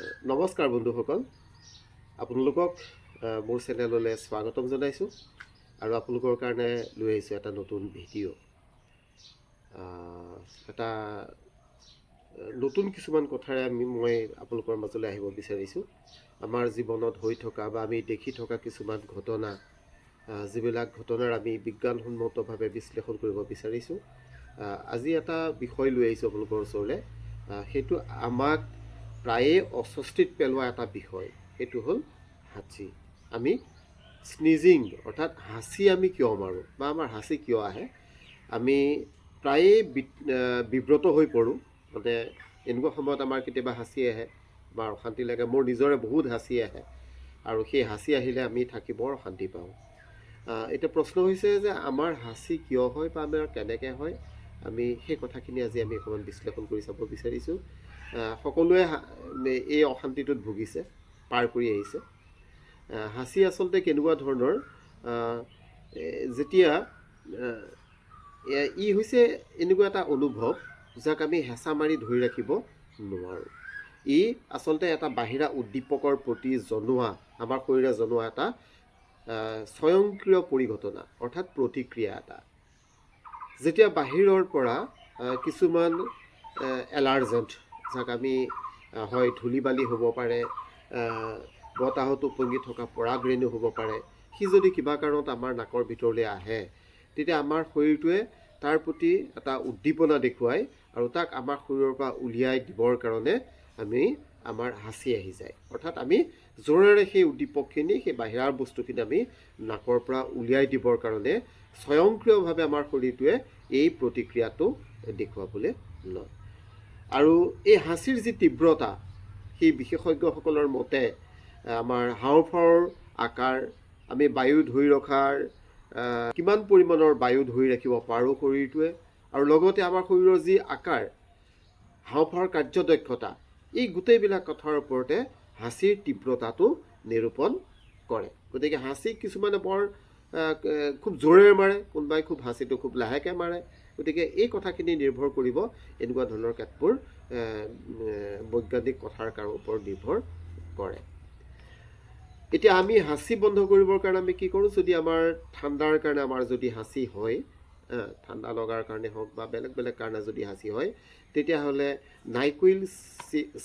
নমস্কাৰ বন্ধুসকল, আপোনালোকক মোৰ চেনেললৈ স্বাগতম জনাইছোঁ আৰু আপোনালোকৰ কাৰণে লৈ আহিছোঁ এটা নতুন ভিডিঅ'। এটা নতুন কিছুমান কথাৰে মই আপোনালোকৰ মাজলৈ আহিব বিচাৰিছোঁ। আমাৰ জীৱনত হৈ থকা বা আমি দেখি থকা কিছুমান ঘটনা, যিবিলাক ঘটনাৰ আমি বিজ্ঞানসন্মতভাৱে বিশ্লেষণ কৰিব বিচাৰিছোঁ। আজি এটা বিষয় লৈ আহিছোঁ আপোনালোকৰ ওচৰলৈ। সেইটো আমাক প্ৰায়ে অস্বস্তিত পেলোৱা এটা বিষয়, সেইটো হ'ল হাঁচি। আমি স্নিজিং অৰ্থাৎ হাঁচি আমি কিয় মাৰোঁ বা আমাৰ হাঁচি কিয় আহে, আমি প্ৰায়ে বিব্ৰত হৈ পৰোঁ। মানে এনেকুৱা সময়ত আমাৰ কেতিয়াবা হাঁচি আহে, আমাৰ অশান্তি লাগে। মোৰ নিজৰে বহুত হাঁচি আহে আৰু সেই হাঁচি আহিলে আমি থাকি বৰ অশান্তি পাওঁ। এতিয়া প্ৰশ্ন হৈছে যে আমাৰ হাঁচি কিয় হয় বা আমাৰ কেনেকৈ হয়, আমি সেই কথাখিনি আজি আমি অকণমান বিশ্লেষণ কৰি চাব বিচাৰিছোঁ। সকলোৱে এই অশান্তিটোত ভুগিছে, পাৰ কৰি আহিছে। হাঁচি আচলতে কেনেকুৱা ধৰণৰ, যেতিয়া ই হৈছে এনেকুৱা এটা অনুভৱ যাক আমি হেঁচা মাৰি ধৰি ৰাখিব নোৱাৰোঁ। ই আচলতে এটা বাহিৰা উদ্দীপকৰ প্ৰতি জনোৱা, আমাৰ শৰীৰে জনোৱা এটা স্বয়ংক্ৰিয় পৰিঘটনা অৰ্থাৎ প্ৰতিক্ৰিয়া এটা। যেতিয়া বাহিৰৰ পৰা কিছুমান এলাৰ্জেণ্ট, যাক আমি হয় ধূলি বালি হ'ব পাৰে, বতাহত উপঙি থকা পৰাগৰেণু হ'ব পাৰে, সি যদি কিবা কাৰণত আমাৰ নাকৰ ভিতৰলৈ আহে, তেতিয়া আমাৰ শৰীৰটোৱে তাৰ প্ৰতি এটা উদ্দীপনা দেখুৱায় আৰু তাক আমাৰ শৰীৰৰ পৰা উলিয়াই দিবৰ কাৰণে আমাৰ হাঁচি আহি যায়। অৰ্থাৎ আমি জোৰেৰে সেই উদ্দীপকখিনি, সেই বাহিৰাৰ বস্তুখিনি আমি নাকৰ পৰা উলিয়াই দিবৰ কাৰণে স্বয়ংক্ৰিয়ভাৱে আমাৰ শৰীৰটোৱে এই প্ৰতিক্ৰিয়াটো দেখুৱাবলৈ লয়। আৰু এই হাঁচিৰ যি তীব্ৰতা, সেই বিশেষজ্ঞসকলৰ মতে আমাৰ হাওঁফাওৰ আকাৰ, আমি বায়ু ধৰি ৰখাৰ কিমান পৰিমাণৰ বায়ু ধৰি ৰাখিব পাৰোঁ শৰীৰটোৱে, আৰু লগতে আমাৰ শৰীৰৰ যি আকাৰ, হাওঁফাওৰ কাৰ্যদক্ষতা, এই গোটেইবিলাক কথাৰ ওপৰতে হাঁচিৰ তীব্ৰতাটো নিৰূপণ কৰে। গতিকে হাঁচি কিছুমানে বৰ খুব জোৰেৰে মাৰে, কোনোবাই খুব হাঁচিটো খুব লাহেকৈ মাৰে। গতিকে এই কথাখিনি নিৰ্ভৰ কৰিব এনেকুৱা ধৰণৰ কেতবোৰ বৈজ্ঞানিক কথাৰ ওপৰত নিৰ্ভৰ কৰে। এতিয়া আমি হাঁচি বন্ধ কৰিবৰ কাৰণে আমি কি কৰোঁ, যদি আমাৰ ঠাণ্ডাৰ কাৰণে আমাৰ যদি হাঁচি হয়, ঠাণ্ডা লগাৰ কাৰণে হওক বা বেলেগ বেলেগ কাৰণে যদি হাঁচি হয়, তেতিয়াহ'লে নাইকুইল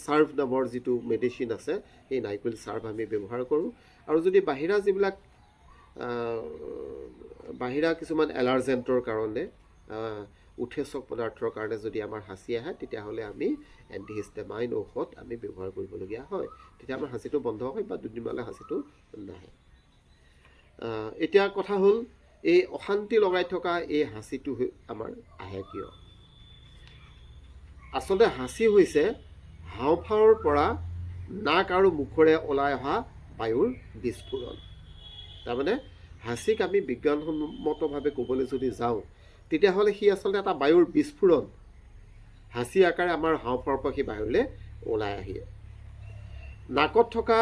চাৰ্ভ নামৰ যিটো মেডিচিন আছে, সেই নাইকুইল চাৰ্ভ আমি ব্যৱহাৰ কৰোঁ। আৰু যদি বাহিৰা কিছুমান এলাৰ্জেণ্টৰ কাৰণে, উৎসেচক পদাৰ্থৰ কাৰণে যদি আমাৰ হাঁচি আহে, তেতিয়াহ'লে আমি এণ্টিহিষ্টামাইন ঔষধ আমি ব্যৱহাৰ কৰিবলগীয়া হয়। তেতিয়া আমাৰ হাঁচিটো বন্ধ হয় বা দুদিনমানলৈ হাঁচিটো নাহে। এতিয়া কথা হ'ল, এই অশান্তি লগাই থকা এই হাঁচিটো আমাৰ আহে কিয়? আচলতে হাঁচি হৈছে হাওঁফাওৰ পৰা নাক আৰু মুখেৰে ওলাই অহা বায়ুৰ বিস্ফোৰণ। তাৰমানে হাঁচিক আমি বিজ্ঞানসন্মতভাৱে ক'বলৈ যদি যাওঁ, তেতিয়াহ'লে সি আচলতে এটা বায়ুৰ বিস্ফোৰণ। হাঁচি আকাৰে আমাৰ হাওঁফাওৰ পৰা সি বাহিৰলৈ ওলাই আহে। নাকত থকা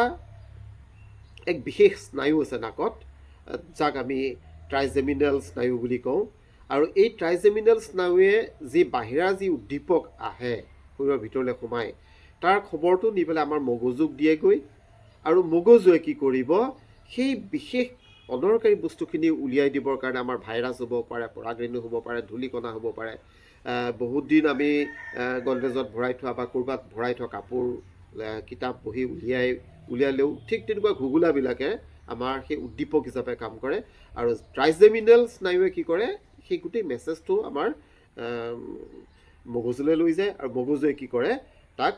এক বিশেষ স্নায়ু আছে নাকত, যাক আমি ট্ৰাইজেমিনেল স্নায়ু বুলি কওঁ। আৰু এই ট্ৰাইজেমিনেল স্নায়ুৱে যি বাহিৰা যি উদ্দীপক আহে শৰীৰৰ ভিতৰলৈ সোমাই, তাৰ খবৰটো নি পেলাই আমাৰ মগজুক দিয়েগৈ, আৰু মগজুৱে কি কৰিব, সেই বিশেষ অদৰকাৰী বস্তুখিনি উলিয়াই দিবৰ কাৰণে আমাৰ ভাইৰাছ হ'ব পাৰে, পৰাগৰেণু হ'ব পাৰে, ধূলিকণা হ'ব পাৰে, বহুত দিন আমি গডৰেজত ভৰাই থোৱা বা ক'ৰবাত ভৰাই থোৱা কাপোৰ, কিতাপ বহি উলিয়ালেও ঠিক তেনেকুৱা ঘুগুলাবিলাকে আমাৰ সেই উদ্দীপক হিচাপে কাম কৰে। আৰু ট্ৰাইজেমিনেল স্নায়ুৱে কি কৰে, সেই গোটেই মেছেজটো আমাৰ মগজুলৈ লৈ যায়, আৰু মগজুৱে কি কৰে, তাক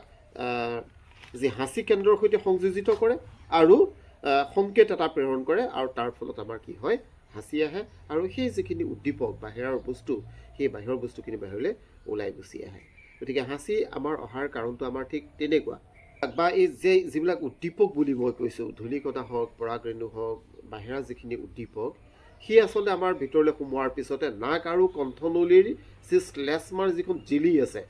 যি হাঁচি কেন্দ্ৰৰ সৈতে সংযোজিত কৰে আৰু সংকেত এটা প্ৰেৰণ কৰে, আৰু তাৰ ফলত আমাৰ কি হয়, হাঁচি আহে। আৰু সেই যিখিনি উদ্দীপক বাহিৰৰ বস্তু, সেই বাহিৰৰ বস্তুখিনি বাহিৰলৈ ওলাই গুচি আহে। গতিকে হাঁচি আমাৰ অহাৰ কাৰণটো আমাৰ ঠিক তেনেকুৱা। বা এই যিবিলাক উদ্দীপক বুলি মই কৈছোঁ, ধূলিকণা হওক, পৰাগৰেণু হওক, বাহিৰা যিখিনি উদ্দীপক, সি আচলতে আমাৰ ভিতৰলৈ সোমোৱাৰ পিছতে নাক আৰু কণ্ঠনলীৰ যি শ্লেষ্মাৰ যিখন জিলি আছে,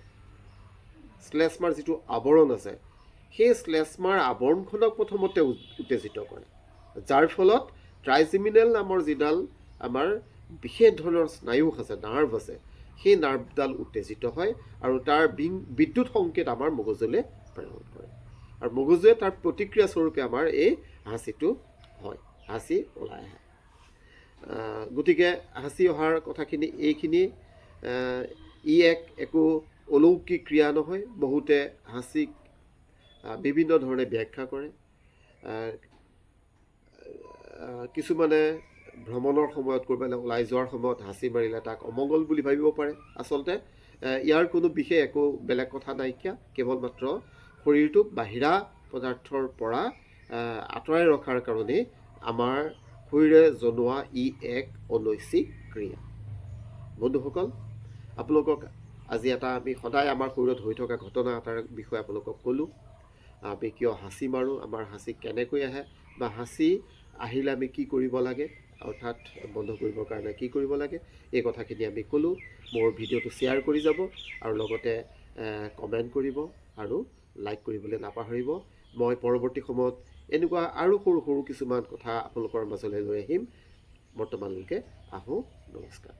শ্লেষ্মাৰ যিটো আৱৰণ আছে, সেই শ্লেষ্মাৰ আৱৰণখনক প্ৰথমতে উত্তেজিত কৰে, যাৰ ফলত ট্ৰাইজেমিনেল নামৰ যিডাল আমাৰ বিশেষ ধৰণৰ স্নায়ু আছে, নাৰ্ভ আছে, সেই নাৰ্ভডাল উত্তেজিত হয় আৰু তাৰ বিদ্যুৎ সংকেত আমাৰ মগজুলৈ প্ৰেৰণ কৰে। আৰু মগজুৱে তাৰ প্ৰতিক্ৰিয়া স্বৰূপে আমাৰ এই হাঁচিটো হয়, হাঁচি ওলাই আহে। গতিকে হাঁচি অহাৰ কথাখিনি এইখিনি। ই একো অলৌকিক ক্ৰিয়া নহয়। বহুতে হাঁচিক বিভিন্ন ধৰণে ব্যাখ্যা কৰে। কিছুমানে ভ্ৰমণৰ সময়ত ক'ৰবালৈ ওলাই যোৱাৰ সময়ত হাঁচি মাৰিলে তাক অমংগল বুলি ভাবিব পাৰে। আচলতে ইয়াৰ কোনো বিশেষ একো বেলেগ কথা নাইকিয়া, কেৱল মাত্ৰ শৰীৰটোক বাহিৰা পদাৰ্থৰ পৰা আঁতৰাই ৰখাৰ কাৰণেই আমাৰ শৰীৰে জনোৱা ই এক অনৈচ্ছিক ক্ৰিয়া। বন্ধুসকল, আপোনালোকক আজি আমি সদায় আমাৰ শৰীৰত হৈ থকা ঘটনা এটাৰ বিষয়ে আপোনালোকক ক'লোঁ। আমি কিয় হাঁচি মাৰোঁ, আমাৰ হাঁচি কেনেকৈ আহে, বা হাঁচি আহিলে আমি কি কৰিব লাগে, অৰ্থাৎ বন্ধ কৰিবৰ কাৰণে কি কৰিব লাগে, এই কথাখিনি আমি ক'লোঁ। মোৰ ভিডিঅ'টো শ্বেয়াৰ কৰি যাব আৰু লগতে কমেণ্ট কৰিব আৰু লাইক কৰিবলৈ নাপাহৰিব। মই পৰৱৰ্তী সময়ত এনেকুৱা আৰু সৰু সৰু কিছুমান কথা আপোনালোকৰ মাজলৈ লৈ আহিম। বৰ্তমানলৈকে আহোঁ, নমস্কাৰ।